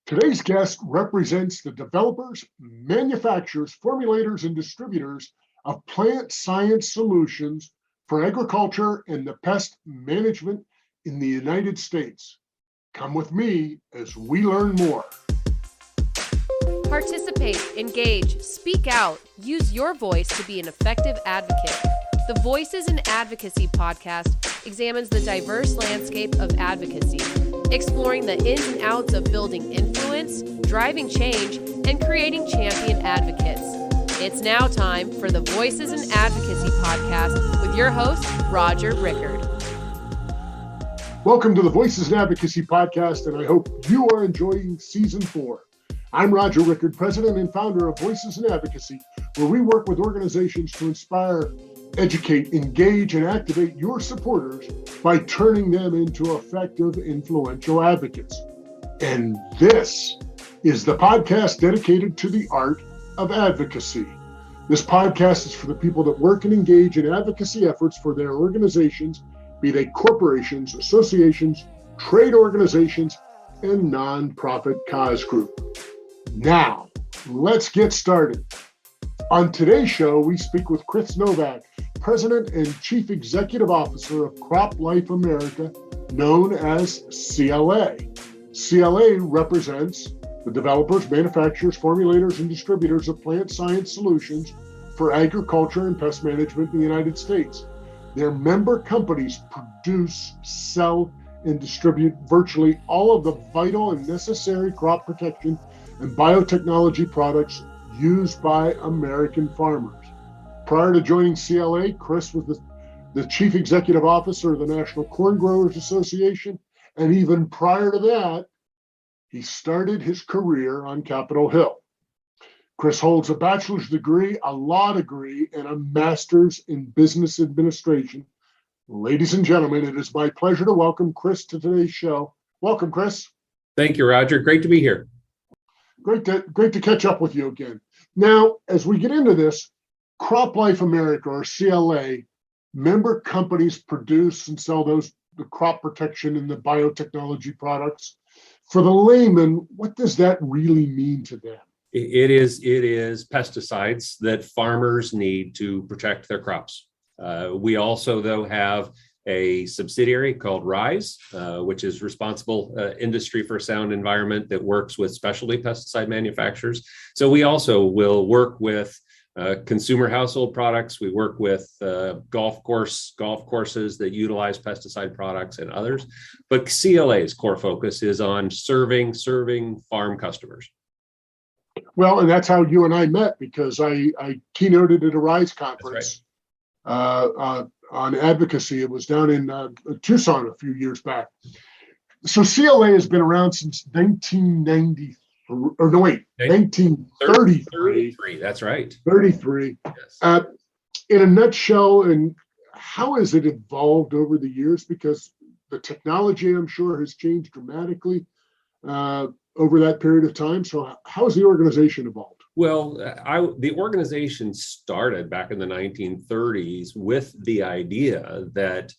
Today's guest represents the developers, manufacturers, formulators, and distributors of plant science solutions for agriculture and the pest management in the United States. Come with me as we learn more. Participate, engage, speak out, use your voice to be an effective advocate. The Voices in Advocacy podcast examines the diverse landscape of advocacy, exploring the ins and outs of building influence, driving change, and creating champion advocates. It's now time for the Voices in Advocacy podcast with your host, Roger Rickard. Welcome to the Voices in Advocacy podcast, and I hope you are enjoying season 4. I'm Roger Rickard, president and founder of Voices in Advocacy, where we work with organizations to inspire, educate, engage, and activate your supporters by turning them into effective, influential advocates. And this is the podcast dedicated to the art of advocacy. This podcast is for the people that work and engage in advocacy efforts for their organizations, be they corporations, associations, trade organizations, and nonprofit cause group. Now, let's get started. On today's show, we speak with Chris Novak, President and Chief Executive Officer of CropLife America, known as CLA. CLA represents the developers, manufacturers, formulators, and distributors of plant science solutions for agriculture and pest management in the United States. Their member companies produce, sell, and distribute virtually all of the vital and necessary crop protection and biotechnology products used by American farmers. Prior to joining CLA, Chris was the Chief Executive Officer of the National Corn Growers Association, and even prior to that, he started his career on Capitol Hill. Chris holds a bachelor's degree, a law degree, and a master's in business administration. Ladies and gentlemen, it is my pleasure to welcome Chris to today's show. Welcome, Chris. Thank you, Roger. Great to be here. Great to catch up with you again. Now, as we get into this, CropLife America, or CLA, member companies produce and sell the crop protection and the biotechnology products. For the layman, what does that really mean to them? It is pesticides that farmers need to protect their crops. We also, though, have a subsidiary called RISE, which is Responsible Industry for Sound Environment, that works with specialty pesticide manufacturers. So we also will work with consumer household products. We work with golf courses that utilize pesticide products and others. But CLA's core focus is on serving farm customers. Well, and that's how you and I met, because I keynoted at a RISE conference. That's right. On advocacy. It was down in Tucson a few years back. So CLA has been around since 1993. 1933. That's right. 33. Yes. In a nutshell, and how has it evolved over the years? Because the technology, I'm sure, has changed dramatically over that period of time. So how has the organization evolved? Well, the organization started back in the 1930s with the idea that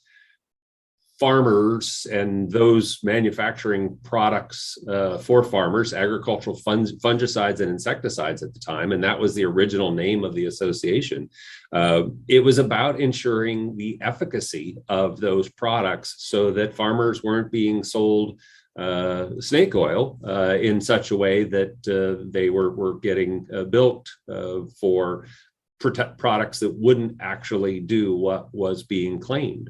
farmers and those manufacturing products for farmers, agricultural fungicides and insecticides at the time, and that was the original name of the association. It was about ensuring the efficacy of those products so that farmers weren't being sold snake oil in such a way that they were getting built for products that wouldn't actually do what was being claimed.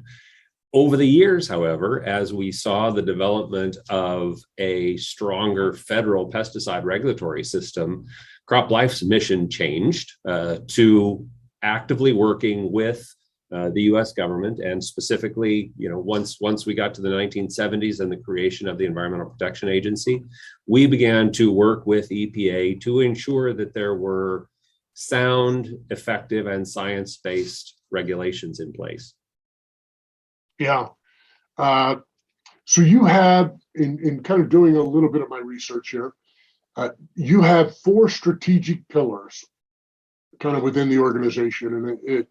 Over the years, however, as we saw the development of a stronger federal pesticide regulatory system, CropLife's mission changed to actively working with the U.S. government, and specifically, once we got to the 1970s and the creation of the Environmental Protection Agency, we began to work with EPA to ensure that there were sound, effective, and science-based regulations in place. Yeah. So you have, in kind of doing a little bit of my research here, you have 4 strategic pillars kind of within the organization, and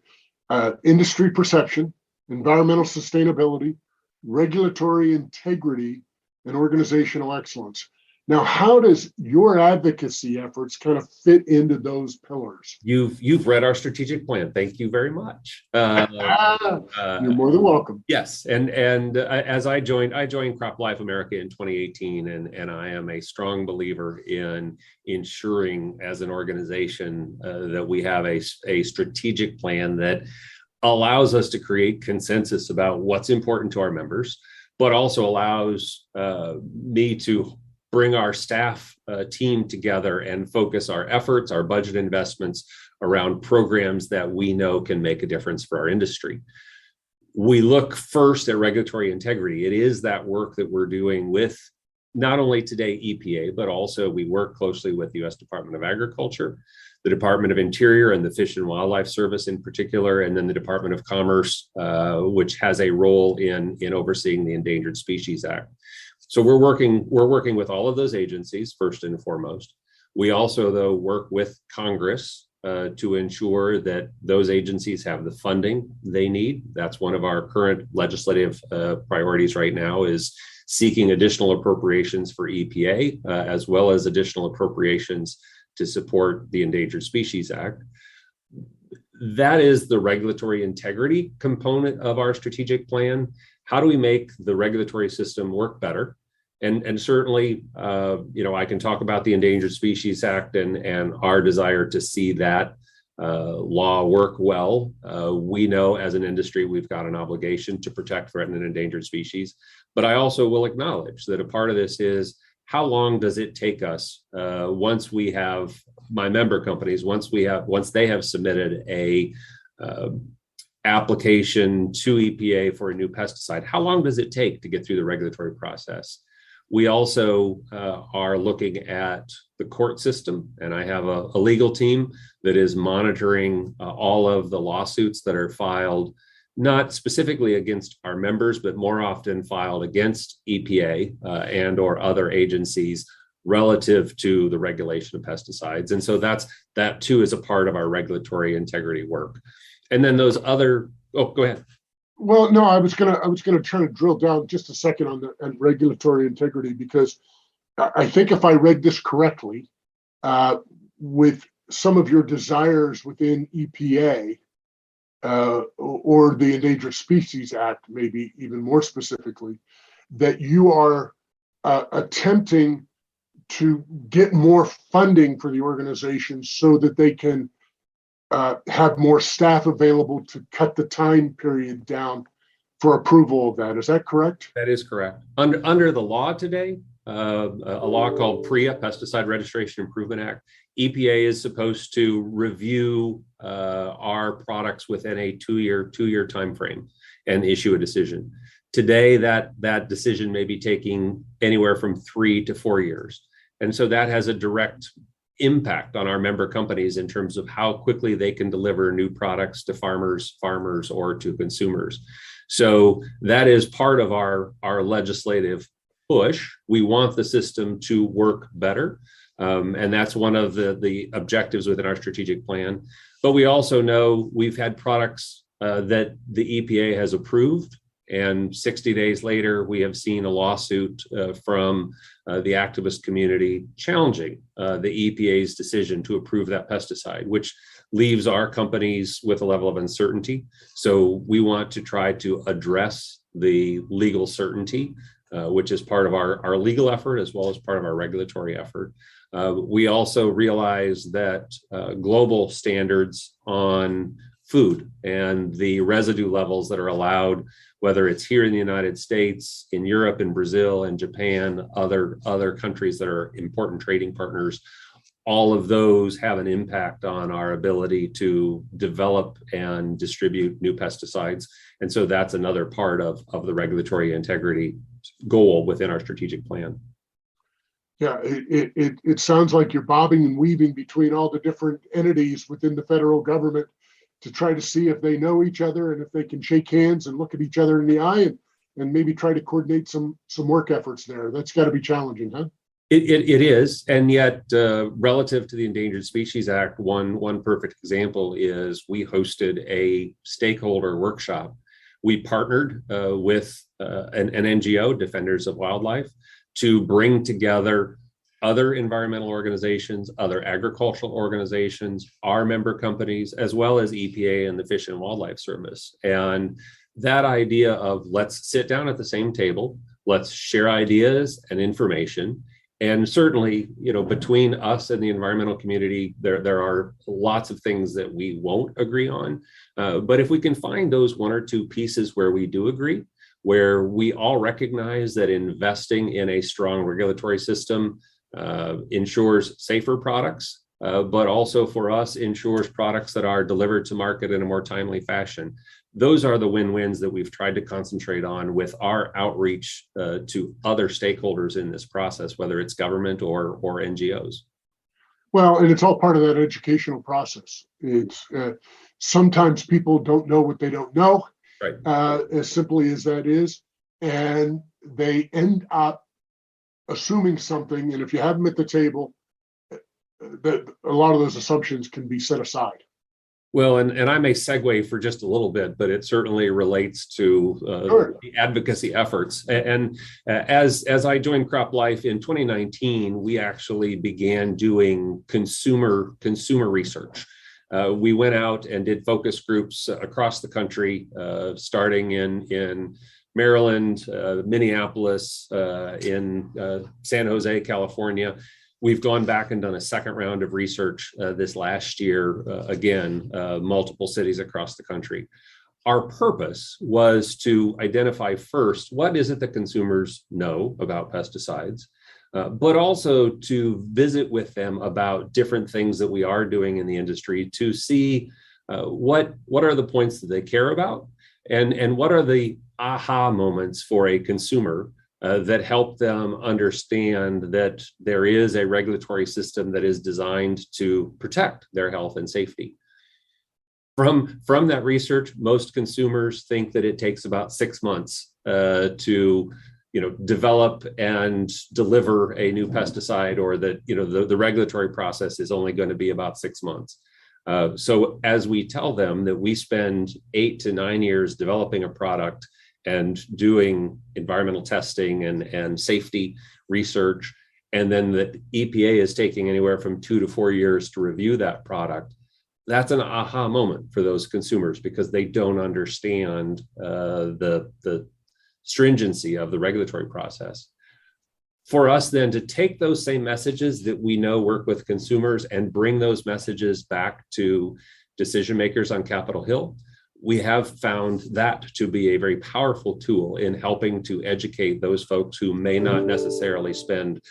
industry perception, environmental sustainability, regulatory integrity, and organizational excellence. Now, how does your advocacy efforts kind of fit into those pillars? You've read our strategic plan. Thank you very much. You're more than welcome. Yes, and as I joined CropLife America in 2018, and I am a strong believer in ensuring as an organization that we have a strategic plan that allows us to create consensus about what's important to our members, but also allows me to bring our staff team together and focus our efforts, our budget investments around programs that we know can make a difference for our industry. We look first at regulatory integrity. It is that work that we're doing with not only today EPA, but also we work closely with the U.S. Department of Agriculture, the Department of Interior and the Fish and Wildlife Service in particular, and then the Department of Commerce, which has a role in overseeing the Endangered Species Act. So we're working with all of those agencies first and foremost. We also, though, work with Congress to ensure that those agencies have the funding they need. That's one of our current legislative priorities right now, is seeking additional appropriations for EPA, as well as additional appropriations to support the Endangered Species Act. That is the regulatory integrity component of our strategic plan. How do we make the regulatory system work better? And certainly, I can talk about the Endangered Species Act and our desire to see that law work well. We know as an industry, we've got an obligation to protect threatened and endangered species. But I also will acknowledge that a part of this is, how long does it take us once we have my member companies, once they have submitted a application to EPA for a new pesticide, how long does it take to get through the regulatory process? We also are looking at the court system, and I have a legal team that is monitoring all of the lawsuits that are filed, not specifically against our members, but more often filed against EPA and or other agencies relative to the regulation of pesticides. And so that too is a part of our regulatory integrity work. And then those other, go ahead. Well, no, I was gonna try to drill down just a second on regulatory integrity, because I think if I read this correctly, with some of your desires within EPA or the Endangered Species Act, maybe even more specifically, that you are attempting to get more funding for the organization so that they can have more staff available to cut the time period down for approval of that. Is that correct? That is correct. Under the law today, a law called PREA, Pesticide Registration Improvement Act, EPA is supposed to review our products within a two-year time frame and issue a decision. Today, that decision may be taking anywhere from 3 to 4 years. And so that has a direct impact on our member companies in terms of how quickly they can deliver new products to farmers, or to consumers. So that is part of our legislative push. We want the system to work better. And that's one of the objectives within our strategic plan. But we also know we've had products that the EPA has approved, and 60 days later, we have seen a lawsuit from the activist community challenging the EPA's decision to approve that pesticide, which leaves our companies with a level of uncertainty. So we want to try to address the legal certainty, which is part of our legal effort as well as part of our regulatory effort. We also realize that global standards on food and the residue levels that are allowed, whether it's here in the United States, in Europe, in Brazil, and Japan, other countries that are important trading partners, all of those have an impact on our ability to develop and distribute new pesticides. And so that's another part of the regulatory integrity goal within our strategic plan. Yeah, it sounds like you're bobbing and weaving between all the different entities within the federal government to try to see if they know each other and if they can shake hands and look at each other in the eye and maybe try to coordinate some work efforts there. That's got to be challenging, huh? It is, and yet relative to the Endangered Species Act, one perfect example is we hosted a stakeholder workshop. We partnered with an NGO, Defenders of Wildlife, to bring together other environmental organizations, other agricultural organizations, our member companies, as well as EPA and the Fish and Wildlife Service. And that idea of let's sit down at the same table, let's share ideas and information. And certainly, between us and the environmental community, there are lots of things that we won't agree on. But if we can find those one or two pieces where we do agree, where we all recognize that investing in a strong regulatory system ensures safer products, but also for us ensures products that are delivered to market in a more timely fashion. Those are the win-wins that we've tried to concentrate on with our outreach to other stakeholders in this process, whether it's government or NGOs. Well, and it's all part of that educational process. It's sometimes people don't know what they don't know, right? As simply as that is, and they end up assuming something, and if you have them at the table, that a lot of those assumptions can be set aside. Well, and I may segue for just a little bit, but it certainly relates to Sure. the advocacy efforts. And as I joined CropLife in 2019, we actually began doing consumer research. We went out and did focus groups across the country, starting in Maryland, Minneapolis, in San Jose, California. We've gone back and done a second round of research this last year, again, multiple cities across the country. Our purpose was to identify first, what is it that consumers know about pesticides, but also to visit with them about different things that we are doing in the industry to see what are the points that they care about, and what are the aha moments for a consumer that help them understand that there is a regulatory system that is designed to protect their health and safety. From that research, most consumers think that it takes about 6 months to develop and deliver a new pesticide, or that the regulatory process is only going to be about 6 months. So as we tell them that we spend 8 to 9 years developing a product and doing environmental testing and safety research, and then the EPA is taking anywhere from 2 to 4 years to review that product, that's an aha moment for those consumers, because they don't understand the stringency of the regulatory process. For us then to take those same messages that we know work with consumers and bring those messages back to decision makers on Capitol Hill, we have found that to be a very powerful tool in helping to educate those folks who may not necessarily spend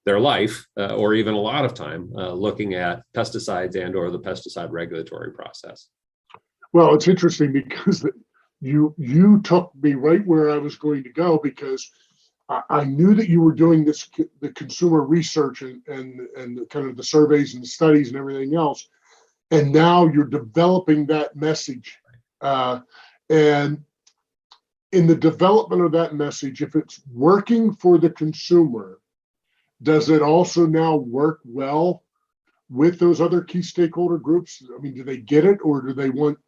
their life or even a lot of time looking at pesticides and or the pesticide regulatory process. Well, it's interesting because you took me right where I was going to go, because I knew that you were doing the consumer research and the kind of the surveys and the studies and everything else, and now you're developing that message. And in the development of that message, if it's working for the consumer, does it also now work well with those other key stakeholder groups? I mean, do they get it, or do they want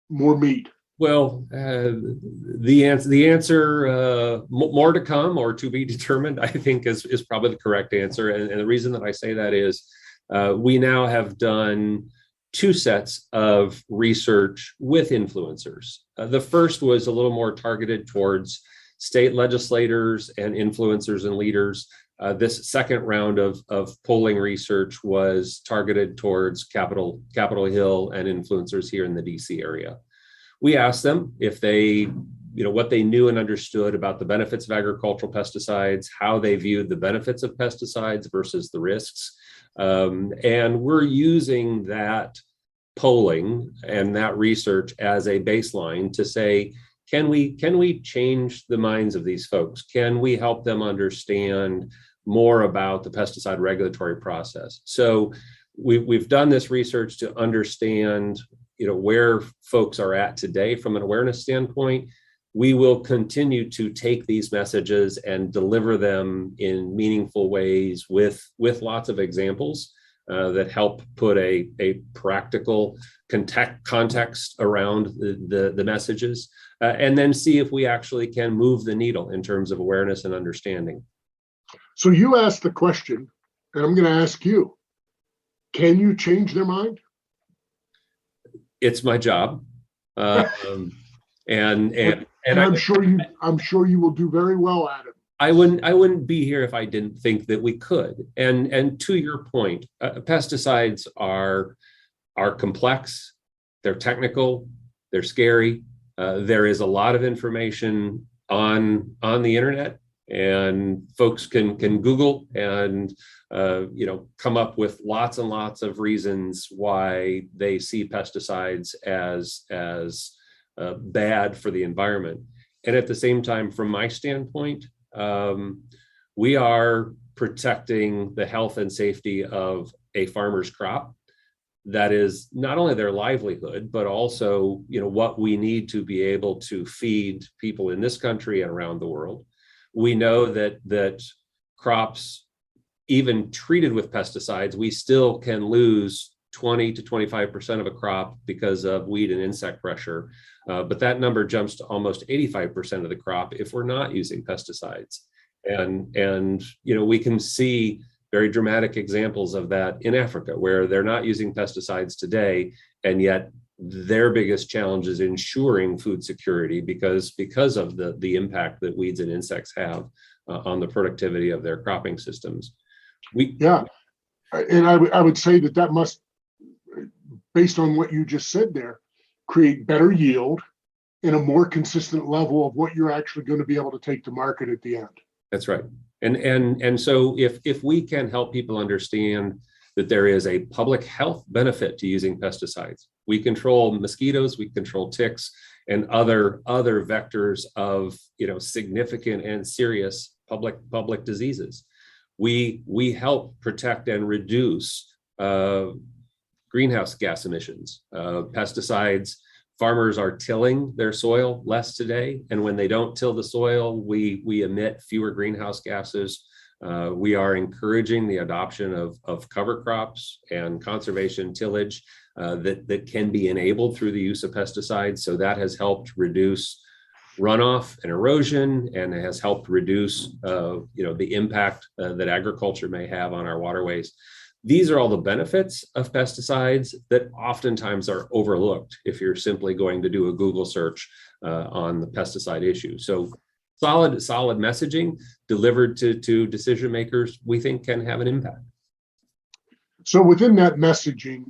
more meat? Well, the answer, more to come or to be determined, I think is probably the correct answer. And the reason that I say that is we now have done 2 sets of research with influencers. The first was a little more targeted towards state legislators and influencers and leaders. This second round of polling research was targeted towards Capitol Hill and influencers here in the DC area. We asked them if they, what they knew and understood about the benefits of agricultural pesticides, how they viewed the benefits of pesticides versus the risks. And we're using that polling and that research as a baseline to say, can we change the minds of these folks? Can we help them understand more about the pesticide regulatory process? So we've done this research to understand where folks are at today from an awareness standpoint. We will continue to take these messages and deliver them in meaningful ways with lots of examples that help put a practical context around the messages, and then see if we actually can move the needle in terms of awareness and understanding. So you asked the question, and I'm going to ask you, can you change their mind? It's my job. And I'm sure you will do very well at it. I wouldn't be here if I didn't think that we could. And to your point, pesticides are complex, they're technical, they're scary. There is a lot of information on the internet, and folks can Google and come up with lots and lots of reasons why they see pesticides as bad for the environment. And at the same time, from my standpoint, we are protecting the health and safety of a farmer's crop. That is not only their livelihood, but also, what we need to be able to feed people in this country and around the world. We know that crops, even treated with pesticides, we still can lose 20 to 25% of a crop because of weed and insect pressure. But that number jumps to almost 85% of the crop if we're not using pesticides. And we can see very dramatic examples of that in Africa, where they're not using pesticides today, and yet their biggest challenge is ensuring food security because of the impact that weeds and insects have on the productivity of their cropping systems. And I would say that must, based on what you just said there, create better yield and a more consistent level of what you're actually going to be able to take to market at the end. That's right. And so if we can help people understand that there is a public health benefit to using pesticides, we control mosquitoes, we control ticks, and other vectors of significant and serious public diseases. We help protect and reduce greenhouse gas emissions. Pesticides, farmers are tilling their soil less today, and when they don't till the soil, we emit fewer greenhouse gases. We are encouraging the adoption of cover crops and conservation tillage that can be enabled through the use of pesticides. So that has helped reduce runoff and erosion, and it has helped reduce the impact that agriculture may have on our waterways. These are all the benefits of pesticides that oftentimes are overlooked if you're simply going to do a Google search on the pesticide issue. So solid messaging delivered to decision makers, we think, can have an impact. So within that messaging,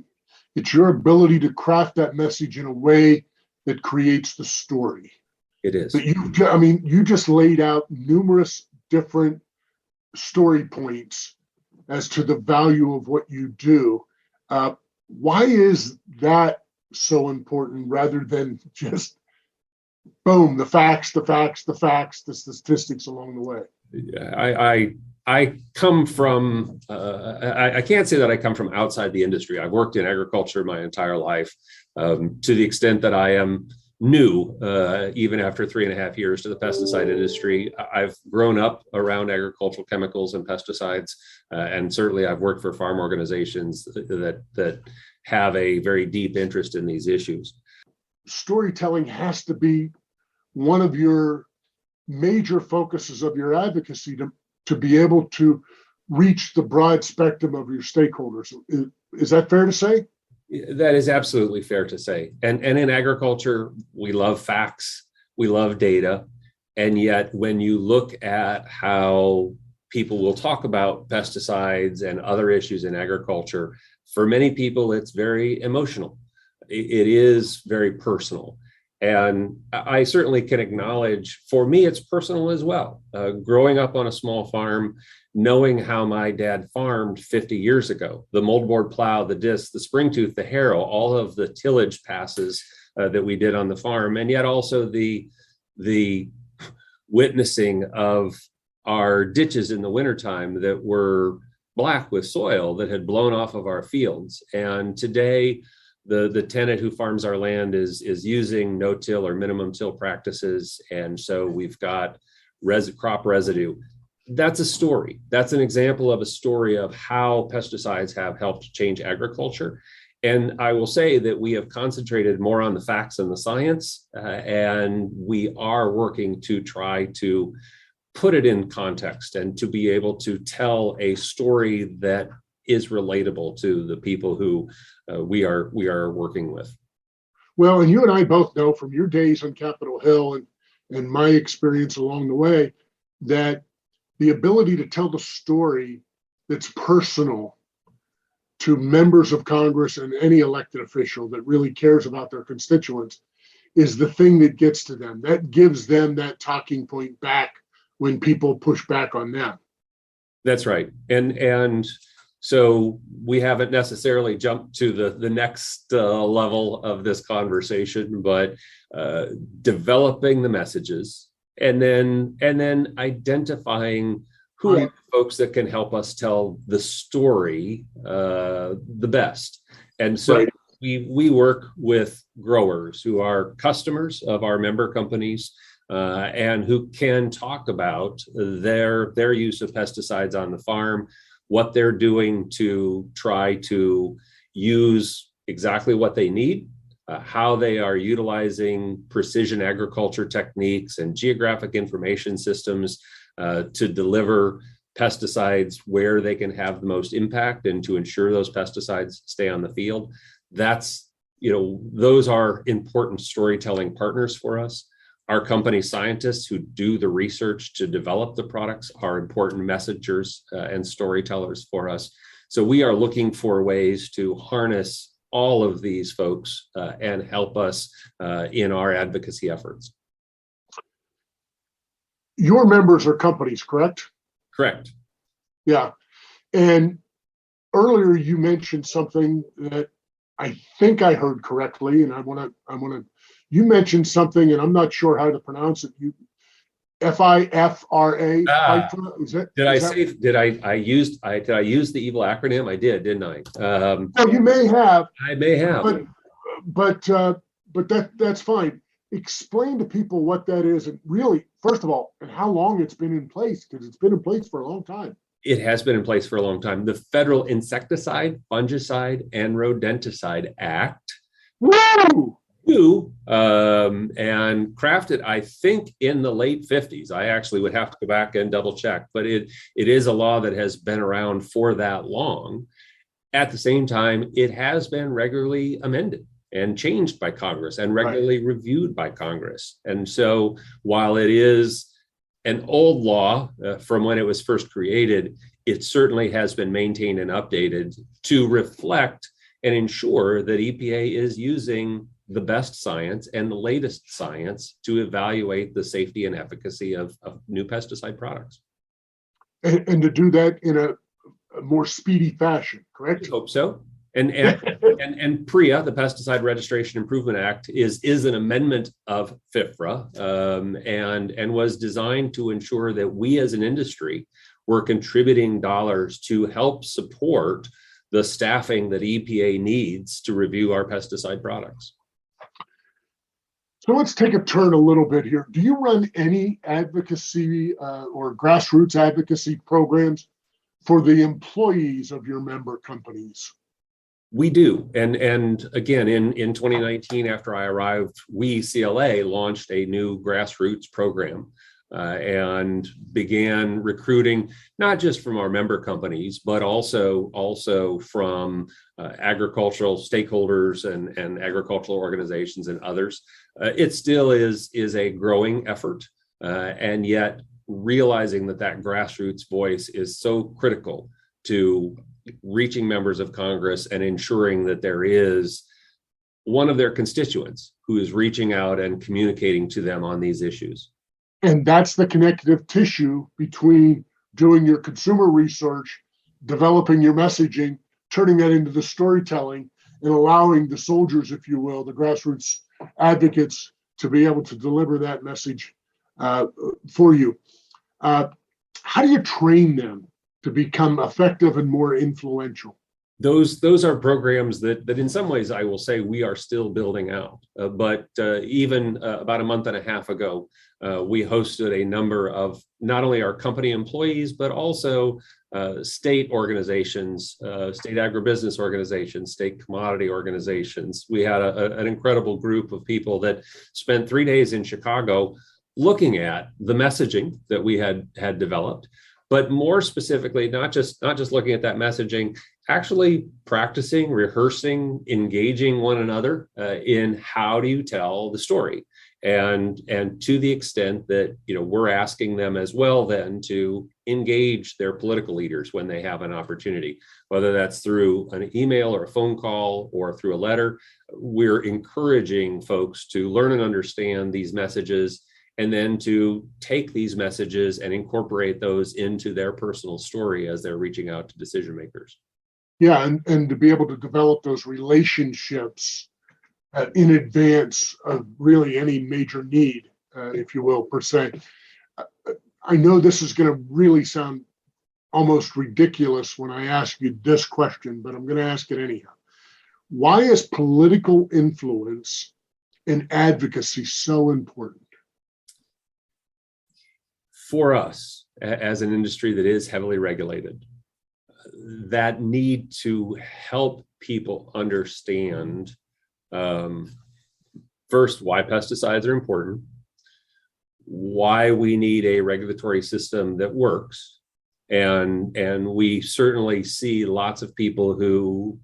it's your ability to craft that message in a way that creates the story. It is. But you just laid out numerous different story points as to the value of what you do. Why is that so important rather than just boom, the facts, the statistics along the way? Yeah, I come from, I can't say that I come from outside the industry. I've worked in agriculture my entire life, to the extent that I am new, even after 3.5 years to the pesticide industry. I've grown up around agricultural chemicals and pesticides, and certainly I've worked for farm organizations that have a very deep interest in these issues. Storytelling has to be one of your major focuses of your advocacy to be able to reach the broad spectrum of your stakeholders. Is that fair to say? That is absolutely fair to say. And in agriculture, we love facts, we love data. And yet when you look at how people will talk about pesticides and other issues in agriculture, for many people, it's very emotional. It is very personal. And I certainly can acknowledge, for me, it's personal as well. Growing up on a small farm, knowing how my dad farmed 50 years ago, the moldboard plow, the disc, the spring tooth, the harrow, all of the tillage passes that we did on the farm, and yet also the witnessing of our ditches in the wintertime that were black with soil that had blown off of our fields. And today, the tenant who farms our land is using no-till or minimum till practices. And so we've got crop residue. That's a story. That's an example of a story of how pesticides have helped change agriculture. And I will say that we have concentrated more on the facts and the science, and we are working to try to put it in context and to be able to tell a story that is relatable to the people who we are working with. Well, and you and I both know from your days on Capitol Hill and my experience along the way that the ability to tell the story that's personal to members of Congress and any elected official that really cares about their constituents is the thing that gets to them. That gives them that talking point back when people push back on them. That's right. And so we haven't necessarily jumped to the next level of this conversation, but developing the messages and then identifying who are the folks that can help us tell the story the best. And so we work with growers who are customers of our member companies and who can talk about their use of pesticides on the farm, what they're doing to try to use exactly what they need, how they are utilizing precision agriculture techniques and geographic information systems to deliver pesticides where they can have the most impact and to ensure those pesticides stay on the field. Those are important storytelling partners for us. Our company scientists who do the research to develop the products are important messengers and storytellers for us. So we are looking for ways to harness all of these folks and help us in our advocacy efforts. Your members are companies, correct? Correct. Yeah. And earlier you mentioned something that I think I heard correctly, and I want to. You mentioned something, and I'm not sure how to pronounce it. FIFRA. Is it? Did I use the evil acronym? I did, didn't I? Well, you may have. I may have. But that's fine. Explain to people what that is, and really, first of all, and how long it's been in place, because it's been in place for a long time. It has been in place for a long time. The Federal Insecticide, Fungicide, and Rodenticide Act. Woo! And crafted, I think, in the late 50s. I actually would have to go back and double check, but it is a law that has been around for that long. At the same time, it has been regularly amended and changed by Congress and regularly reviewed by Congress. And so while it is an old law from when it was first created, it certainly has been maintained and updated to reflect and ensure that EPA is using the best science and the latest science to evaluate the safety and efficacy of new pesticide products. And to do that in a more speedy fashion, correct? I hope so. And PREA, the Pesticide Registration Improvement Act, is an amendment of FIFRA and was designed to ensure that we as an industry were contributing dollars to help support the staffing that EPA needs to review our pesticide products. So let's take a turn a little bit here. Do you run any advocacy or grassroots advocacy programs for the employees of your member companies? We do. And again, in 2019, after I arrived, we, CLA, launched a new grassroots program and began recruiting, not just from our member companies, but also from agricultural stakeholders and agricultural organizations and others. It still is a growing effort, and yet realizing that grassroots voice is so critical to reaching members of Congress and ensuring that there is one of their constituents who is reaching out and communicating to them on these issues. And that's the connective tissue between doing your consumer research, developing your messaging, turning that into the storytelling, and allowing the soldiers, if you will, the grassroots advocates, to be able to deliver that message for you. How do you train them to become effective and more influential? Those are programs that in some ways I will say we are still building out. But even about a month and a half ago, we hosted a number of not only our company employees, but also state organizations, state agribusiness organizations, state commodity organizations. We had an incredible group of people that spent 3 days in Chicago looking at the messaging that we had developed, but more specifically, not just looking at that messaging, actually practicing, rehearsing, engaging one another in how do you tell the story, and to the extent that we're asking them as well then to engage their political leaders when they have an opportunity, whether that's through an email or a phone call or through a letter. We're encouraging folks to learn and understand these messages, and then to take these messages and incorporate those into their personal story as they're reaching out to decision makers. Yeah, and to be able to develop those relationships in advance of really any major need, if you will, per se. I know this is going to really sound almost ridiculous when I ask you this question, but I'm going to ask it anyhow. Why is political influence and advocacy so important? For us, as an industry that is heavily regulated, that need to help people understand, first, why pesticides are important, why we need a regulatory system that works, and we certainly see lots of people who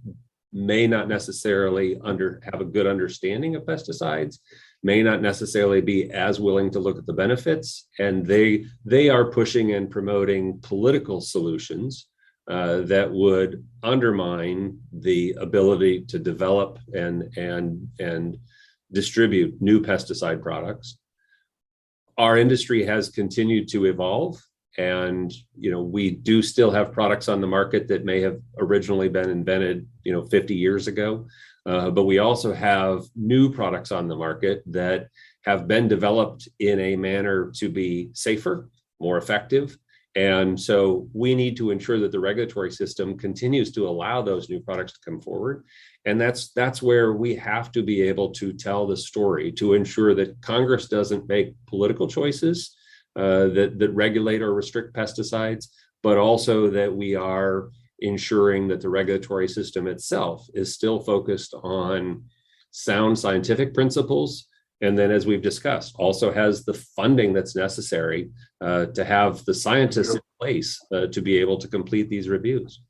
may not necessarily have a good understanding of pesticides, may not necessarily be as willing to look at the benefits, and they are pushing and promoting political solutions that would undermine the ability to develop and distribute new pesticide products. Our industry has continued to evolve, and we do still have products on the market that may have originally been invented 50 years ago. But we also have new products on the market that have been developed in a manner to be safer, more effective. And so we need to ensure that the regulatory system continues to allow those new products to come forward. And that's where we have to be able to tell the story to ensure that Congress doesn't make political choices that regulate or restrict pesticides, but also that we are ensuring that the regulatory system itself is still focused on sound scientific principles. And then, as we've discussed, also has the funding that's necessary to have the scientists in place to be able to complete these reviews.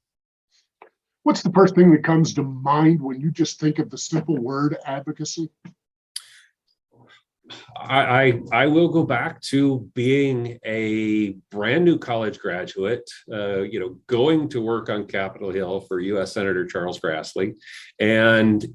What's the first thing that comes to mind when you just think of the simple word advocacy? I will go back to being a brand new college graduate, going to work on Capitol Hill for U.S. Senator Charles Grassley, and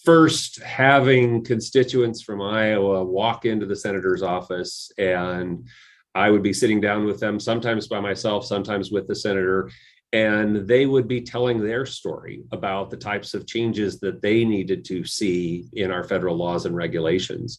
first having constituents from Iowa walk into the senator's office, and I would be sitting down with them, sometimes by myself, sometimes with the senator, and they would be telling their story about the types of changes that they needed to see in our federal laws and regulations.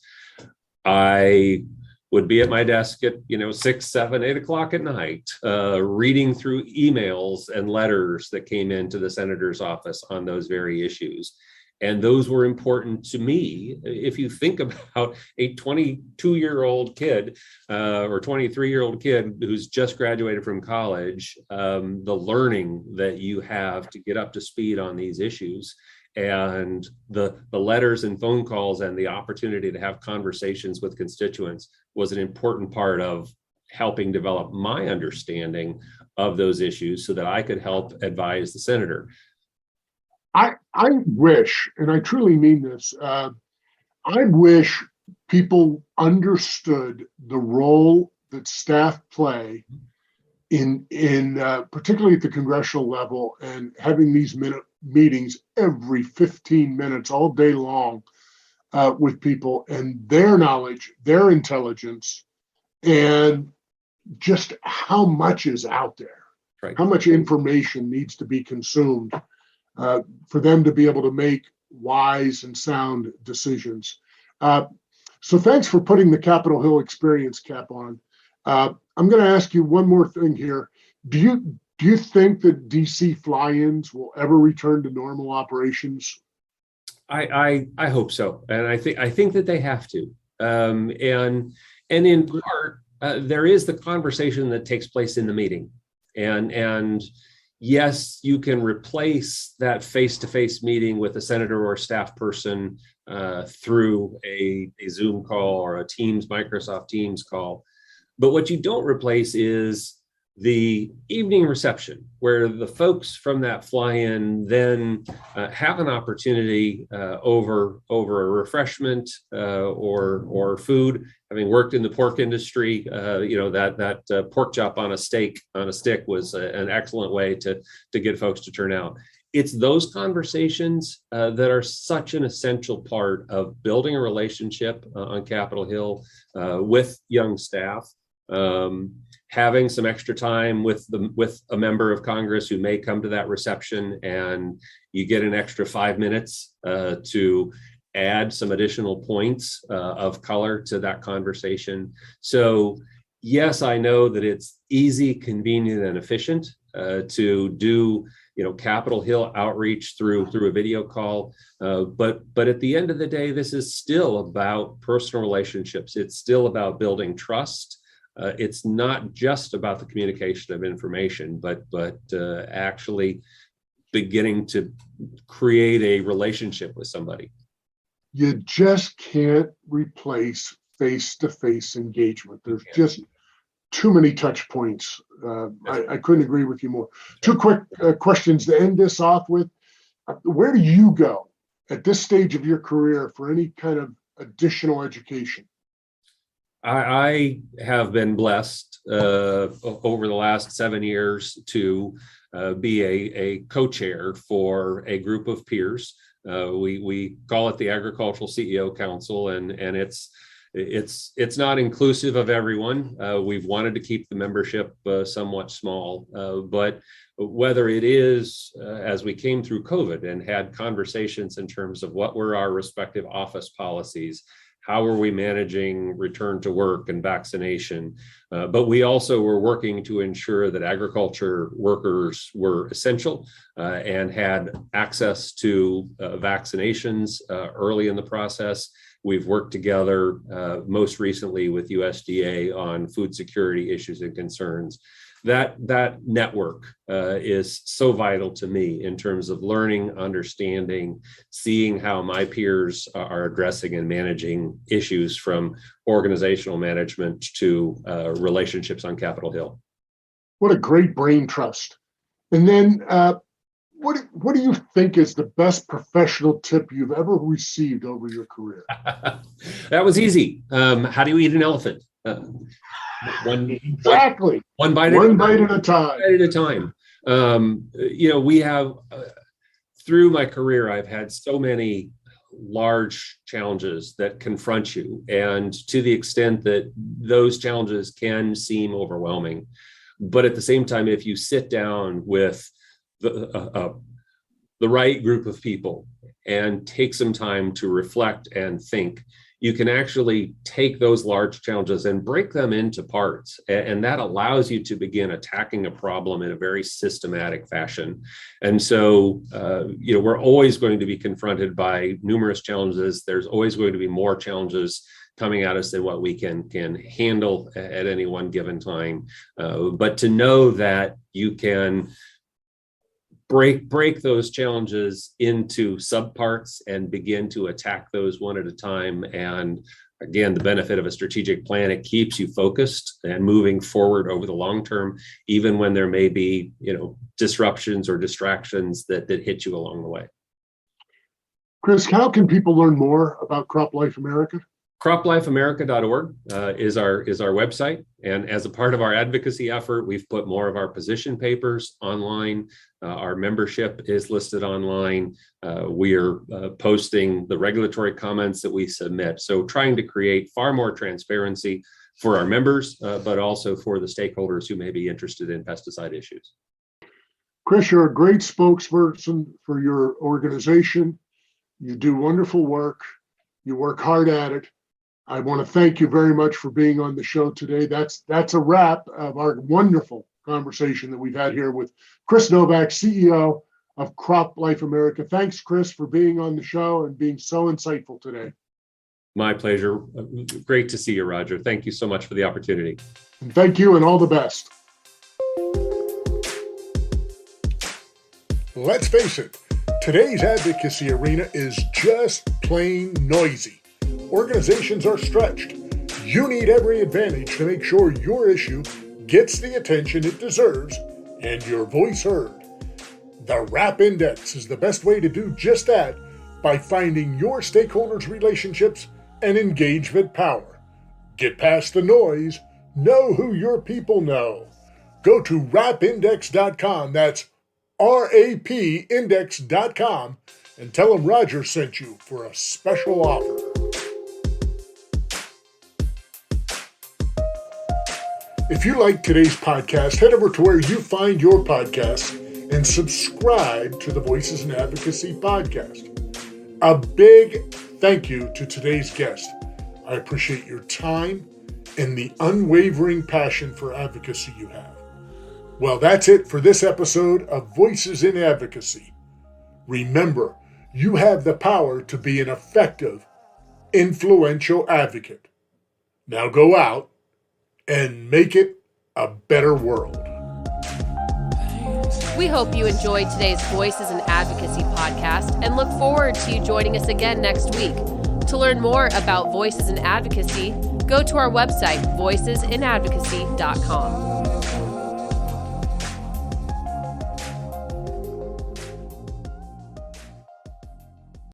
I would be at my desk at 6, 7, 8 o'clock at night, reading through emails and letters that came into the senator's office on those very issues. And those were important to me. If you think about a 22-year-old kid or 23-year-old kid who's just graduated from college, the learning that you have to get up to speed on these issues, and the letters and phone calls and the opportunity to have conversations with constituents was an important part of helping develop my understanding of those issues so that I could help advise the senator. I wish, and I truly mean this, I wish people understood the role that staff play in particularly at the congressional level, and having these meetings every 15 minutes all day long with people, and their knowledge, their intelligence, and just how much is out there, right, how much information needs to be consumed for them to be able to make wise and sound decisions. So thanks for putting the Capitol Hill experience cap on. I'm going to ask you one more thing here. Do you think that DC fly-ins will ever return to normal operations? I hope so, and I think that they have to. And in part, there is the conversation that takes place in the meeting, and yes, you can replace that face-to-face meeting with a senator or a staff person through a Zoom call or a Microsoft Teams call. But what you don't replace is the evening reception, where the folks from that fly-in then have an opportunity over a refreshment or food. Having worked in the pork industry, that pork chop on a stick was an excellent way to get folks to turn out. It's those conversations that are such an essential part of building a relationship on Capitol Hill with young staff. Having some extra time with a member of Congress who may come to that reception, and you get an extra 5 minutes to add some additional points of color to that conversation. So yes, I know that it's easy, convenient, and efficient to do Capitol Hill outreach through a video call, but at the end of the day, this is still about personal relationships. It's still about building trust. It's not just about the communication of information, but actually beginning to create a relationship with somebody. You just can't replace face-to-face engagement. There's just too many touch points. I couldn't agree with you more. Two quick questions to end this off with. Where do you go at this stage of your career for any kind of additional education? I have been blessed over the last 7 years to be a co-chair for a group of peers. We call it the Agricultural CEO Council, and it's not inclusive of everyone. We've wanted to keep the membership somewhat small, but whether it is as we came through COVID and had conversations in terms of what were our respective office policies, how are we managing return to work and vaccination? But we also were working to ensure that agriculture workers were essential and had access to vaccinations early in the process. We've worked together most recently with USDA on food security issues and concerns. That network is so vital to me in terms of learning, understanding, seeing how my peers are addressing and managing issues, from organizational management to relationships on Capitol Hill. What a great brain trust. And then what do you think is the best professional tip you've ever received over your career? That was easy. How do you eat an elephant? One bite at a time. We have through my career, I've had so many large challenges that confront you, and to the extent that those challenges can seem overwhelming, but at the same time, if you sit down with the right group of people and take some time to reflect and think, you can actually take those large challenges and break them into parts. And that allows you to begin attacking a problem in a very systematic fashion. And so, we're always going to be confronted by numerous challenges. There's always going to be more challenges coming at us than what we can handle at any one given time. But to know that you can break those challenges into subparts and begin to attack those one at a time. And again, the benefit of a strategic plan, it keeps you focused and moving forward over the long term, even when there may be, disruptions or distractions that hit you along the way. Chris, how can people learn more about CropLife America? CropLifeAmerica.org is our website, and as a part of our advocacy effort, we've put more of our position papers online. Our membership is listed online. We are posting the regulatory comments that we submit. So trying to create far more transparency for our members, but also for the stakeholders who may be interested in pesticide issues. Chris, you're a great spokesperson for your organization. You do wonderful work. You work hard at it. I want to thank you very much for being on the show today. That's a wrap of our wonderful conversation that we've had here with Chris Novak, CEO of CropLife America. Thanks, Chris, for being on the show and being so insightful today. My pleasure. Great to see you, Roger. Thank you so much for the opportunity. And thank you, and all the best. Let's face it, Today's advocacy arena is just plain noisy. Organizations are stretched. You need every advantage to make sure your issue gets the attention it deserves and your voice heard. The RAP Index is the best way to do just that by finding your stakeholders' relationships and engagement power. Get past the noise. Know who your people know. Go to rapindex.com. That's rapindex.com and tell them Roger sent you for a special offer. If you like today's podcast, head over to where you find your podcasts and subscribe to the Voices in Advocacy podcast. A big thank you to today's guest. I appreciate your time and the unwavering passion for advocacy you have. Well, that's it for this episode of Voices in Advocacy. Remember, you have the power to be an effective, influential advocate. Now go out and make it a better world. We hope you enjoyed today's Voices in Advocacy podcast and look forward to you joining us again next week. To learn more about Voices in Advocacy, go to our website, voicesinadvocacy.com.